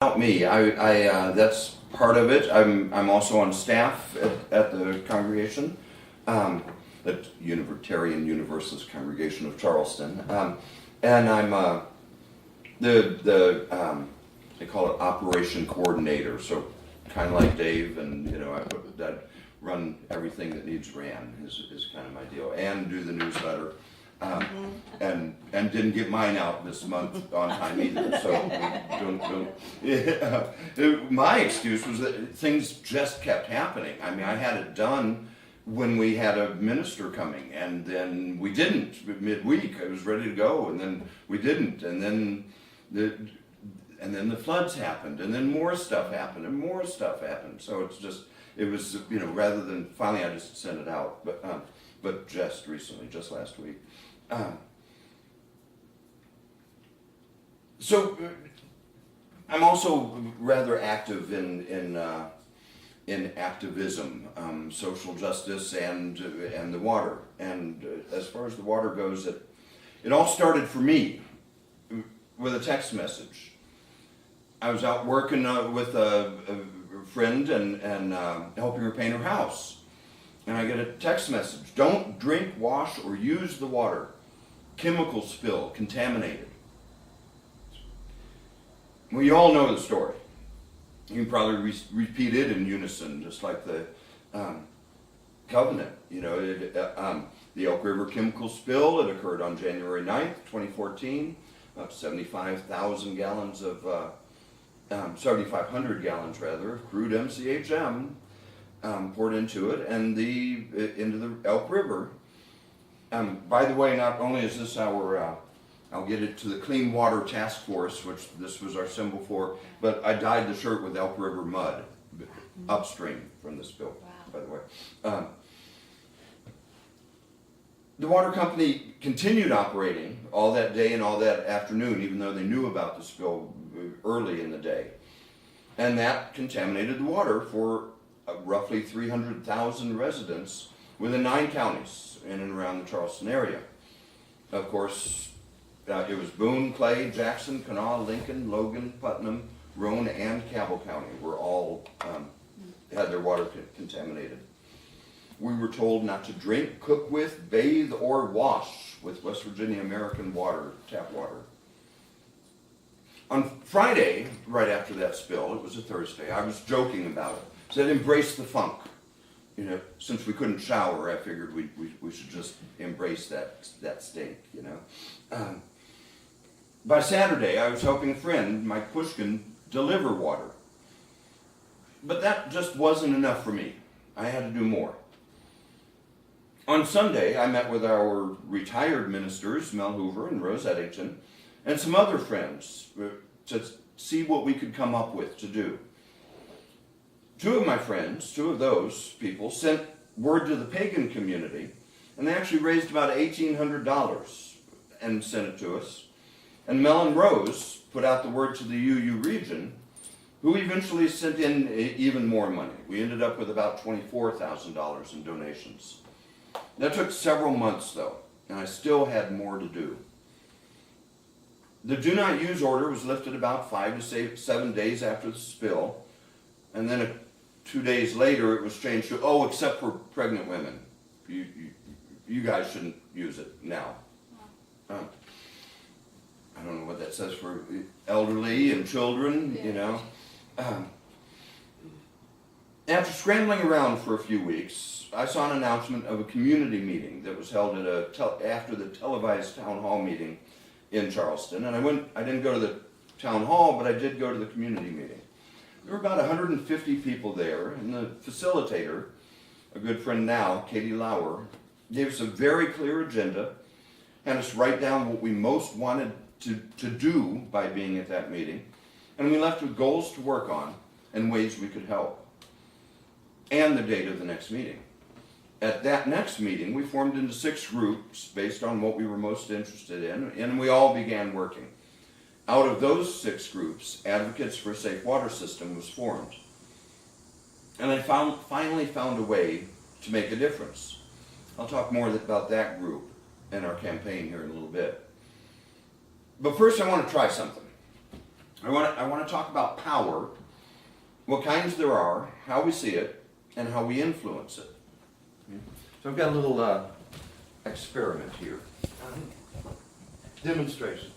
Not me. That's part of it. I'm also on staff at the congregation, the Unitarian Universalist Congregation of Charleston, and I'm they call it operation coordinator. So kind of like Dave, and I run everything that needs ran is kind of my deal, and do the newsletter. And didn't get mine out this month on time either. So don't. Yeah. My excuse was that things just kept happening. I mean, I had it done when we had a minister coming, and then we didn't midweek. I was ready to go, and then we didn't, and then the floods happened, and then more stuff happened, and more stuff happened. So it was rather than finally I just sent it out, but just recently, just last week. So I'm also rather active in activism, social justice, and the water. And as far as the water goes, it all started for me with a text message. I was out working with a friend and helping her paint her house, and I get a text message: "Don't drink, wash, or use the water. Chemical spill, contaminated." Well, you all know the story. You can probably repeat it in unison, just like the covenant. The Elk River chemical spill, it occurred on January 9th, 2014. About 75,000 gallons of, 7,500 gallons rather, of crude MCHM poured into it and into the Elk River. By the way, not only is this I'll get it to the Clean Water Task Force, which this was our symbol for, but I dyed the shirt with Elk River mud upstream from the spill, by the way. The water company continued operating all that day and all that afternoon, even though they knew about the spill early in the day. And that contaminated the water for roughly 300,000 residents within 9 counties in and around the Charleston area. Of course, it was Boone, Clay, Jackson, Kanawha, Lincoln, Logan, Putnam, Roane, and Cabell County were all had their water contaminated. We were told not to drink, cook with, bathe, or wash with West Virginia American water, tap water. On Friday, right after that spill, it was a Thursday, I was joking about it. Said, embrace the funk. Since we couldn't shower, I figured we should just embrace that stink, By Saturday, I was helping a friend, Mike Pushkin, deliver water. But that just wasn't enough for me. I had to do more. On Sunday, I met with our retired ministers, Mel Hoover and Rose Eddington, and some other friends to see what we could come up with to do. Two of those people sent word to the pagan community, and they actually raised about $1,800 and sent it to us. And Mel and Rose put out the word to the UU region, who eventually sent in even more money. We ended up with about $24,000 in donations. That took several months though, and I still had more to do. The do not use order was lifted about 5 to 7 days after the spill, and then 2 days later it was changed to, except for pregnant women. You guys shouldn't use it now. I don't know what that says for elderly and children, After scrambling around for a few weeks, I saw an announcement of a community meeting that was held after the televised town hall meeting in Charleston. And I didn't go to the town hall, but I did go to the community meeting. There were about 150 people there, and the facilitator, a good friend now, Katie Lauer, gave us a very clear agenda, had us write down what we most wanted to do by being at that meeting, and we left with goals to work on and ways we could help, and the date of the next meeting. At that next meeting, we formed into 6 groups based on what we were most interested in, and we all began working. Out of those 6 groups, Advocates for a Safe Water System was formed. And I finally found a way to make a difference. I'll talk more about that group and our campaign here in a little bit. But first I want to try something. I want to talk about power, what kinds there are, how we see it, and how we influence it. So I've got a little experiment here. Demonstration.